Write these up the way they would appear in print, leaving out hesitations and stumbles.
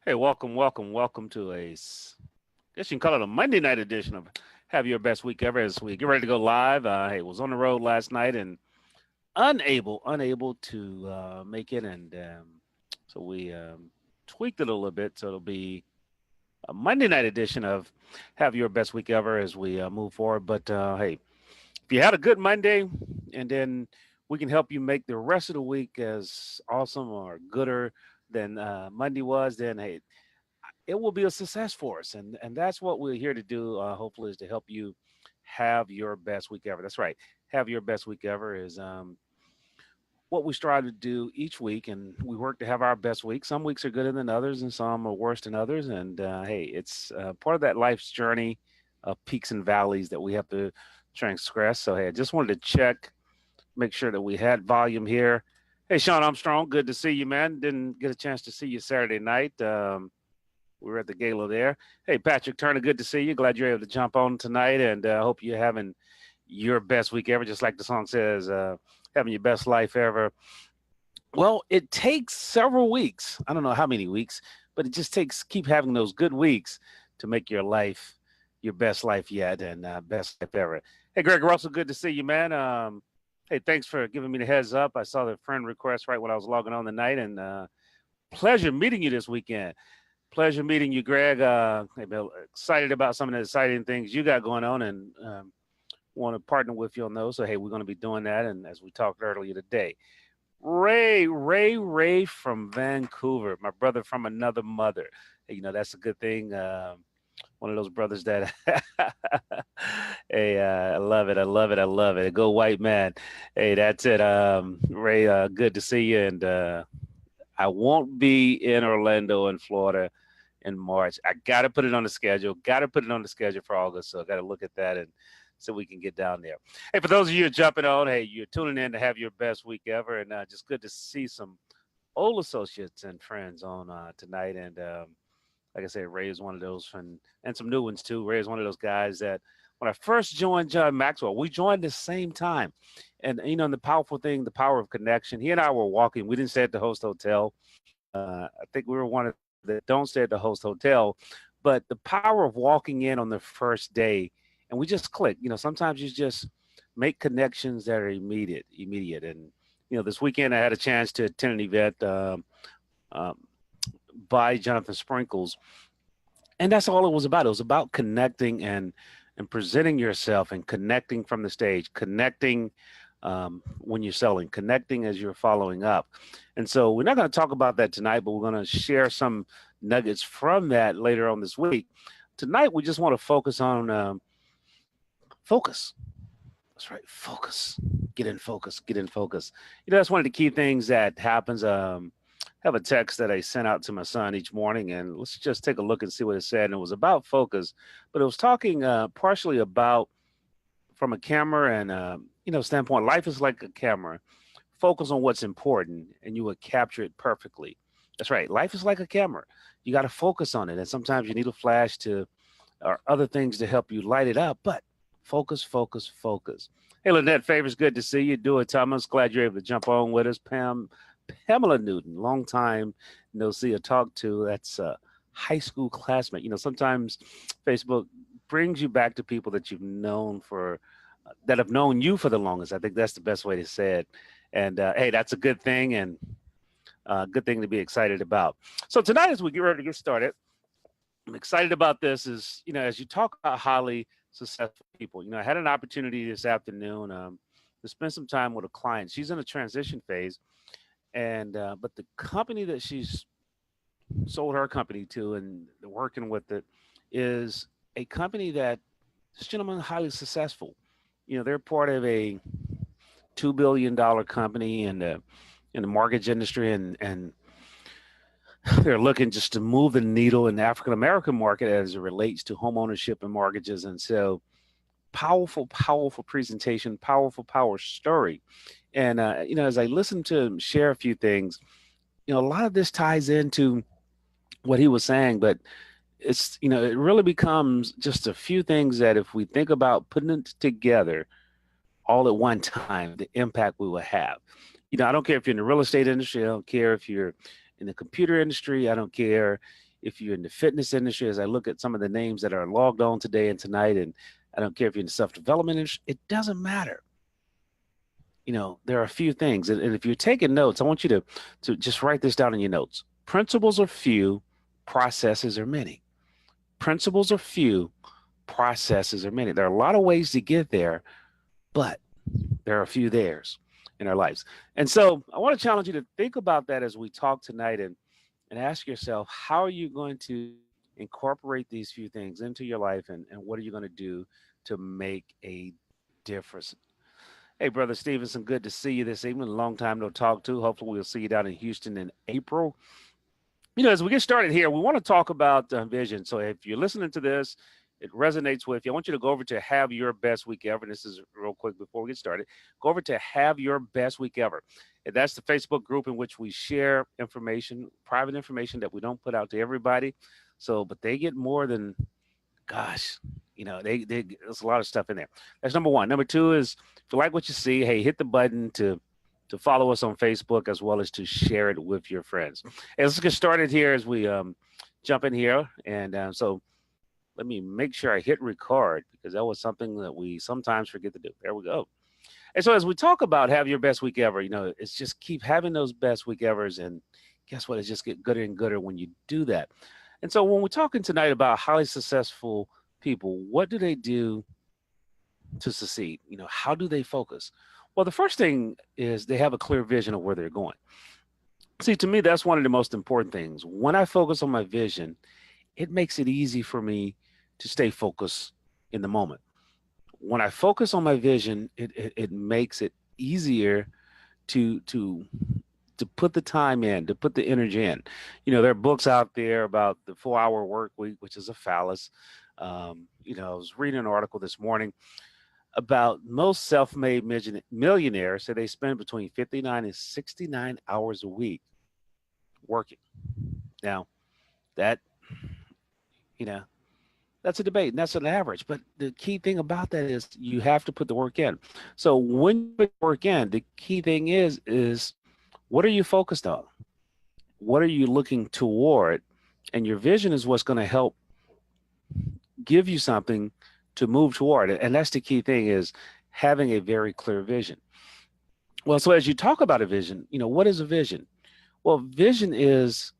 Hey, welcome to guess you can call it a Monday night edition of Have Your Best Week Ever as we get ready to go live. Hey, was on the road last night and unable to make it, and so we tweaked it a little bit, so it'll be a Monday night edition of Have Your Best Week Ever as we move forward. But hey, if you had a good Monday, and then we can help you make the rest of the week as awesome or gooder than Monday was, then hey, it will be a success for us. And that's what we're here to do. Hopefully, is to help you have your best week ever. That's right. Have your best week ever is what we strive to do each week, and we work to have our best week. Some weeks are gooder than others, and some are worse than others. And hey, it's part of that life's journey of peaks and valleys that we have to transgress. So hey, I just wanted to check, make sure that we had volume here. Hey, Sean Armstrong, good to see you, man. Didn't get a chance to see you Saturday night. We were at the gala there. Hey, Patrick Turner, good to see you. Glad you're able to jump on tonight, and I hope you're having your best week ever, just like the song says, having your best life ever. Well, it takes several weeks. I don't know how many weeks, but it just takes keep having those good weeks to make your life your best life yet and best life ever. Hey, Greg Russell, good to see you, man. Hey, thanks for giving me the heads up. I saw the friend request right when I was logging on tonight, and pleasure meeting you this weekend. Pleasure meeting you, Greg. Excited about some of the exciting things you got going on, and want to partner with you on those. So, hey, we're going to be doing that. And as we talked earlier today, Ray from Vancouver, my brother from another mother. Hey, that's a good thing. One of those brothers that, hey, I love it. I love it. I love it. Go white man. Hey, that's it. Ray, good to see you. And I won't be in Orlando in Florida in March. I got to put it on the schedule. Got to put it on the schedule for August. So I got to look at that and so we can get down there. Hey, for those of you who are jumping on, hey, you're tuning in to have your best week ever, and just good to see some old associates and friends on tonight. And like I said, Ray is one of those, and some new ones too. Ray is one of those guys that when I first joined John Maxwell, we joined the same time. And and the powerful thing, the power of connection. He and I were walking. We didn't stay at the host hotel. I think we were one of that don't stay at the host hotel, but the power of walking in on the first day, and we just click. Sometimes you just make connections that are immediate. And this weekend I had a chance to attend an event um, by Jonathan Sprinkles, and that's all it was about. It was about connecting and presenting yourself and connecting from the stage, connecting when you're selling, connecting as you're following up. And so we're not going to talk about that tonight, but we're going to share some nuggets from that later on this week. Tonight, we just want to focus on focus. That's right, focus. Get in focus. Get in focus. That's one of the key things that happens. Have a text that I sent out to my son each morning, and let's just take a look and see what it said. And it was about focus, but it was talking partially about from a camera and standpoint. Life is like a camera. Focus on what's important, and you will capture it perfectly. That's right. Life is like a camera. You got to focus on it, and sometimes you need a flash to or other things to help you light it up. But focus, focus, focus. Hey, Lynette Favors, good to see you. Do it, Thomas. Glad you're able to jump on with us. Pamela Newton, long time no see or talk to. That's a high school classmate. Sometimes Facebook brings you back to people that you've known for that have known you for the longest. I think that's the best way to say it. And hey, that's a good thing and a good thing to be excited about. So tonight, as we get ready to get started, I'm excited about this. Is as you talk about highly successful people, I had an opportunity this afternoon to spend some time with a client. She's in a transition phase, and but the company that she's sold her company to and working with it is a company that this gentleman is highly successful. They're part of a $2 billion company in the mortgage industry, and they're looking just to move the needle in the African American market as it relates to home ownership and mortgages. And so, powerful presentation, power story. And as I listen to him share a few things, a lot of this ties into what he was saying, but it's it really becomes just a few things that if we think about putting it together all at one time, the impact we will have. I don't care if you're in the real estate industry. I don't care if you're in the computer industry. I don't care if you're in the fitness industry, as I look at some of the names that are logged on today and tonight, and I don't care if you're in the self-development industry, it doesn't matter. There are a few things. And if you're taking notes, I want you to just write this down in your notes. Principles are few, processes are many. Principles are few, processes are many. There are a lot of ways to get there, but there are a few theirs in our lives. And so I want to challenge you to think about that as we talk tonight, and ask yourself, how are you going to incorporate these few things into your life, and what are you going to do to make a difference? Hey, Brother Stevenson, good to see you this evening. A long time no talk to. Hopefully, we'll see you down in Houston in April. As we get started here, we want to talk about vision. So if you're listening to this, it resonates with you, I want you to go over to Have Your Best Week Ever. And this is real quick before we get started. Go over to Have Your Best Week Ever. And that's the Facebook group in which we share information, private information that we don't put out to everybody. So, but they get more than, gosh, there's a lot of stuff in there. That's number one. Number two is, if you like what you see, hey, hit the button to follow us on Facebook, as well as to share it with your friends. And let's get started here as we jump in here. And so let me make sure I hit record, because that was something that we sometimes forget to do. There we go. And so as we talk about Have Your Best Week Ever, it's just keep having those best week evers. And guess what? It just get gooder and gooder when you do that. And so when we're talking tonight about highly successful people, what do they do to succeed? How do they focus? Well, the first thing is they have a clear vision of where they're going. See, to me, that's one of the most important things. When I focus on my vision, it makes it easy for me to stay focused in the moment. When I focus on my vision, it makes it easier to put the time in, to put the energy in. There are books out there about the 4-hour work week, which is a fallacy. I was reading an article this morning about most self-made millionaires say they spend between 59 and 69 hours a week working. Now, that, that's a debate, and that's an average. But the key thing about that is you have to put the work in. So when you put the work in, the key thing is what are you focused on? What are you looking toward? And your vision is what's going to help give you something to move toward it. And that's the key thing, is having a very clear vision. Well, so as you talk about a vision, what is a vision? Well, vision is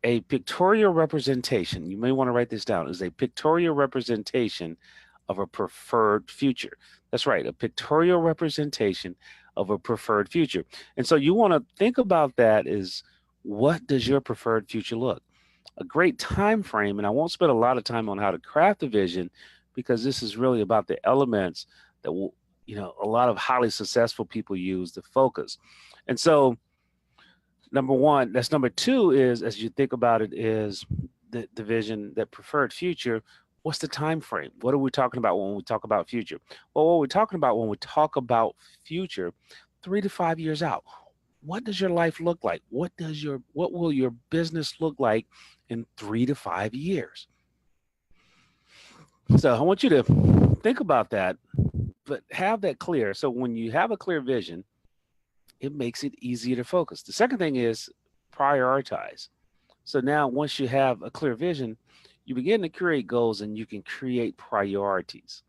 a pictorial representation. You may want to write this down. Is a pictorial representation of a preferred future. That's right, a pictorial representation of a preferred future. And so you want to think about that is, what does your preferred future look? A great time frame, and I won't spend a lot of time on how to craft a vision, because this is really about the elements that a lot of highly successful people use to focus. And so number one, that's number two, is as you think about it, is the vision, that preferred future. What's the time frame? What are we talking about when we talk about future? Well, what we're talking about when we talk about future, 3 to 5 years out. What does your life look like? What will your business look like in 3 to 5 years? So I want you to think about that, but have that clear. So when you have a clear vision, it makes it easier to focus. The second thing is prioritize. So now once you have a clear vision, you begin to create goals, and you can create priorities.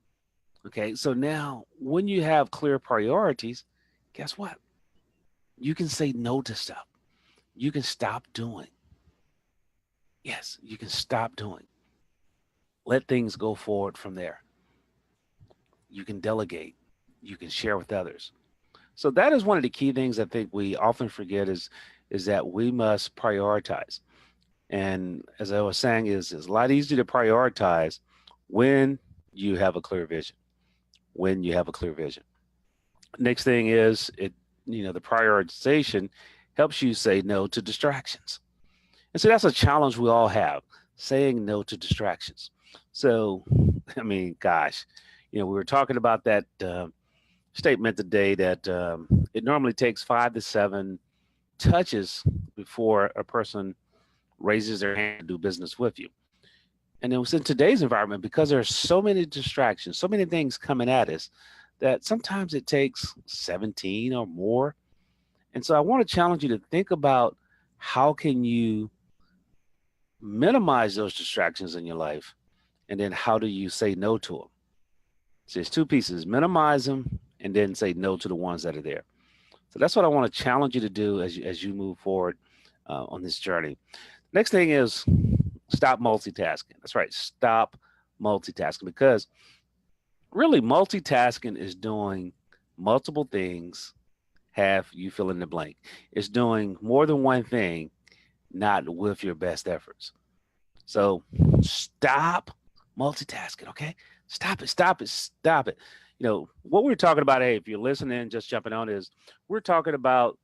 Okay, so now when you have clear priorities, guess what? You can say no to stuff. You can stop doing. Yes, you can stop doing. Let things go forward from there. You can delegate. You can share with others. So that is one of the key things I think we often forget, is that we must prioritize. And as I was saying, is it's a lot easier to prioritize when you have a clear vision. When you have a clear vision. Next thing is the prioritization helps you say no to distractions. And so that's a challenge we all have, saying no to distractions. So, I mean, gosh, we were talking about that statement today that it normally takes 5 to 7 touches before a person raises their hand to do business with you. And it was in today's environment, because there are so many distractions, so many things coming at us, that sometimes it takes 17 or more. And so I want to challenge you to think about, how can you minimize those distractions in your life, and then how do you say no to them? So there's two pieces: minimize them, and then say no to the ones that are there. So that's what I want to challenge you to do as you move forward on this journey. Next thing is stop multitasking. That's right, stop multitasking, because really multitasking is doing multiple things. Have you fill in the blank? It's doing more than one thing, not with your best efforts. So stop multitasking, okay? Stop it, stop it, stop it. What we're talking about, hey, if you're listening, just jumping on, is we're talking about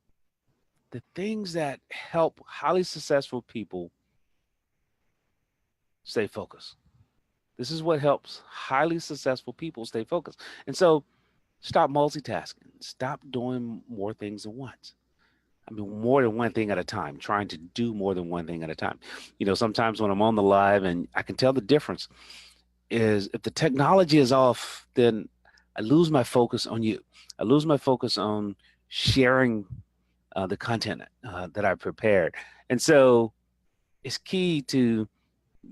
the things that help highly successful people stay focused. This is what helps highly successful people stay focused. And so stop multitasking. Stop doing more things at once. I mean, more than one thing at a time, trying to do more than one thing at a time. Sometimes when I'm on the live and I can tell the difference is if the technology is off, then I lose my focus on you. I lose my focus on sharing the content that I prepared. And so it's key to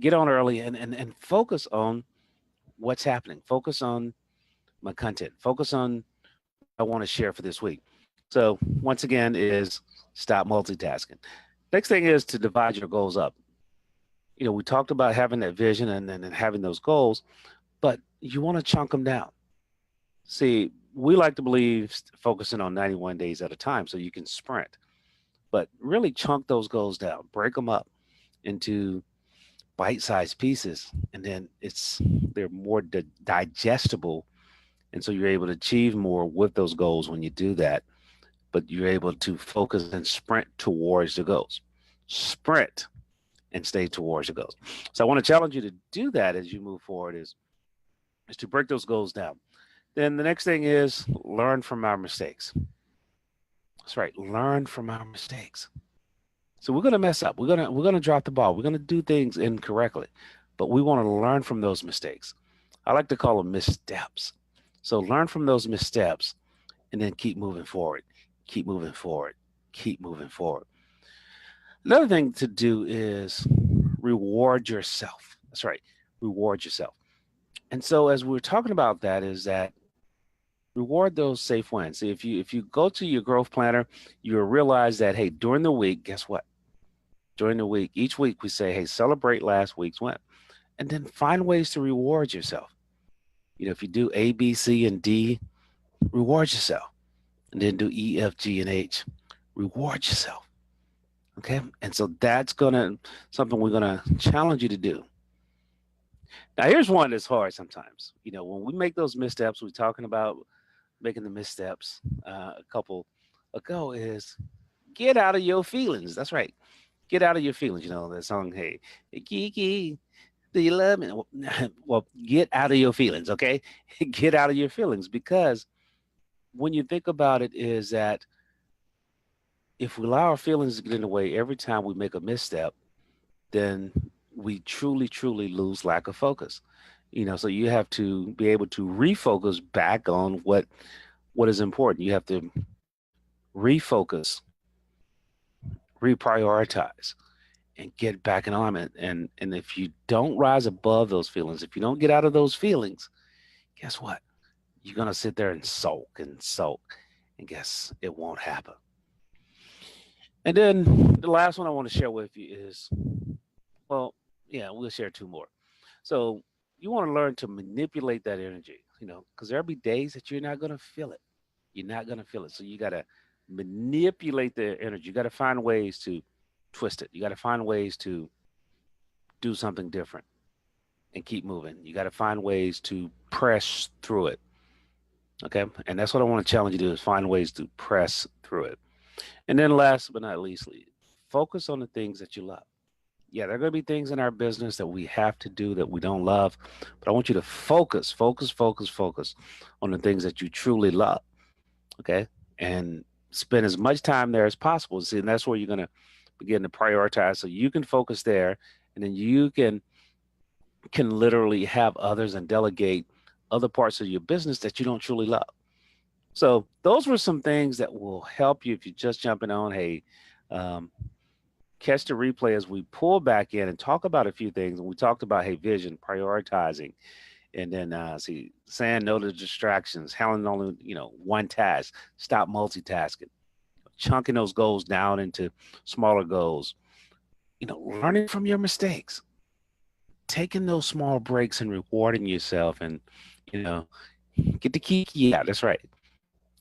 get on early and focus on what's happening. Focus on my content. Focus on what I want to share for this week. So once again is stop multitasking. Next thing is to divide your goals up. We talked about having that vision and having those goals, but you want to chunk them down. See, we like to believe focusing on 91 days at a time so you can sprint, but really chunk those goals down, break them up into bite-sized pieces, and then they're more digestible, and so you're able to achieve more with those goals when you do that. But you're able to focus and sprint towards the goals. Sprint and stay towards the goals. So I want to challenge you to do that as you move forward is to break those goals down. Then the next thing is learn from our mistakes. That's right, learn from our mistakes. So we're gonna mess up. We're gonna drop the ball. We're gonna do things incorrectly, but we want to learn from those mistakes. I like to call them missteps. So learn from those missteps and then keep moving forward. Keep moving forward. Keep moving forward. Another thing to do is reward yourself. That's right, reward yourself. And so as we're talking about that is that reward those safe wins. See, if you go to your growth planner, you'll realize that hey, during the week, guess what? During the week, each week we say, hey, celebrate last week's win. And then find ways to reward yourself. If you do A, B, C, and D, reward yourself. And then do E, F, G, and H, reward yourself. Okay. And so that's something we're gonna challenge you to do. Now here's one that's hard sometimes. When we make those missteps, we're talking about making the missteps a couple ago, is get out of your feelings. That's right. Get out of your feelings. That song, hey, Kiki, do you love me? Well, get out of your feelings, okay? Get out of your feelings, because when you think about it is that if we allow our feelings to get in the way every time we make a misstep, then we truly, truly lose lack of focus. So you have to be able to refocus back on what is important. You have to refocus, reprioritize, and get back in alignment. And if you don't rise above those feelings, if you don't get out of those feelings, guess what? You're gonna sit there and sulk and sulk, and guess it won't happen. And then the last one I want to share with you is, well, yeah, we'll share two more. So you want to learn to manipulate that energy, because there'll be days that you're not gonna feel it. You're not gonna feel it. So you gotta manipulate the energy. You gotta find ways to twist it. You gotta find ways to do something different and keep moving. You got to find ways to press through it. Okay. And that's what I want to challenge you to do, is find ways to press through it. And then last but not least, focus on the things that you love. Yeah, there are going to be things in our business that we have to do that we don't love, but I want you to focus on the things that you truly love. Okay. And spend as much time there as possible. See, and that's where you're going to begin to prioritize so you can focus there, and then you can literally have others and delegate other parts of your business that you don't truly love. So those were some things that will help you if you're just jumping on. Hey, um, catch the replay as we pull back in and talk about a few things. And we talked about, hey, vision, prioritizing, and then saying no to distractions, handling only, one task, stop multitasking, chunking those goals down into smaller goals, learning from your mistakes, taking those small breaks and rewarding yourself, and, you know, get the kiki out. That's right.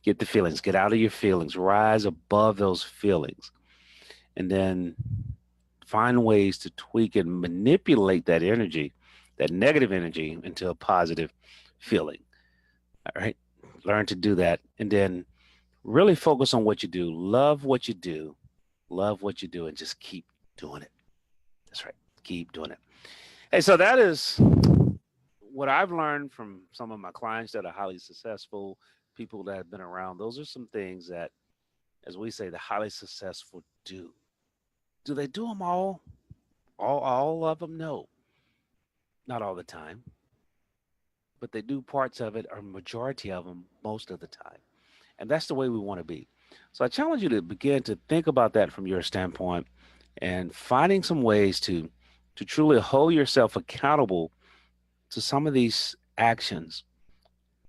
Get the feelings, get out of your feelings, rise above those feelings, and then find ways to tweak and manipulate that energy, that negative energy, into a positive feeling. All right. Learn to do that. And then really focus on what you do. Love what you do. Love what you do and just keep doing it. That's right. Keep doing it. Hey, so that is what I've learned from some of my clients that are highly successful, people that have been around. Those are some things that, as we say, the highly successful do. Do they do them all? All of them? No, not all the time, but they do parts of it or majority of them most of the time. And that's the way we want to be. So I challenge you to begin to think about that from your standpoint and finding some ways to truly hold yourself accountable to some of these actions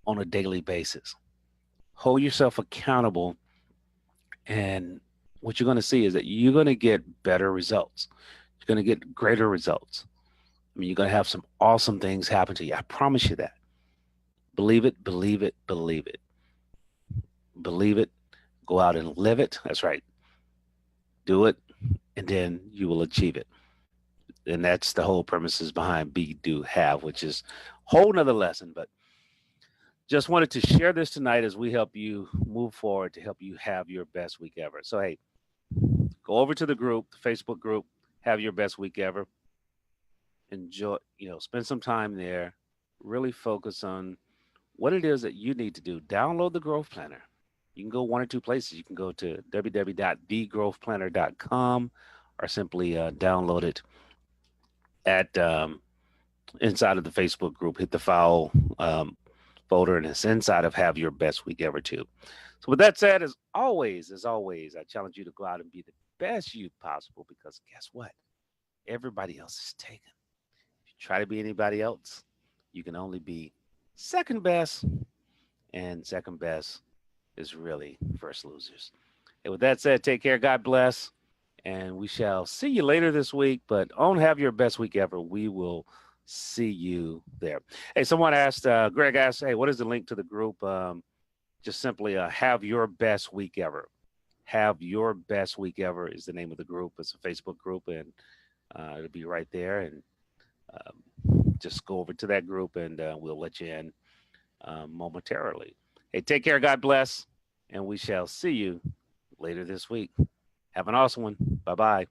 on a daily basis. Hold yourself accountable, and what you're going to see is that you're going to get better results. You're going to get greater results. I mean, you're going to have some awesome things happen to you. I promise you that. Believe it, believe it, believe it. Believe it. Go out and live it. That's right. Do it, and then you will achieve it. And that's the whole premises behind be, do, have, which is a whole nother lesson. But just wanted to share this tonight as we help you move forward to help you have your best week ever. So, hey, go over to the group, the Facebook group, have your best week ever. Enjoy, spend some time there. Really focus on what it is that you need to do. Download the Growth Planner. You can go one or two places. You can go to www.thegrowthplanner.com or simply download it at inside of the Facebook group. Hit the file folder, and it's inside of Have Your Best Week Ever too. So with that said, as always, I challenge you to go out and be the best you possible, because guess what? Everybody else is taken. If you try to be anybody else, you can only be second best, and second best is really first losers. And with that said, take care. God bless. And we shall see you later this week. But on Have Your Best Week Ever, we will see you there. Hey, someone asked, Greg asked, hey, what is the link to the group? Just simply Have Your Best Week Ever. Have Your Best Week Ever is the name of the group. It's a Facebook group, and it'll be right there. And just go over to that group, and we'll let you in momentarily. Hey, take care. God bless. And we shall see you later this week. Have an awesome one. Bye-bye.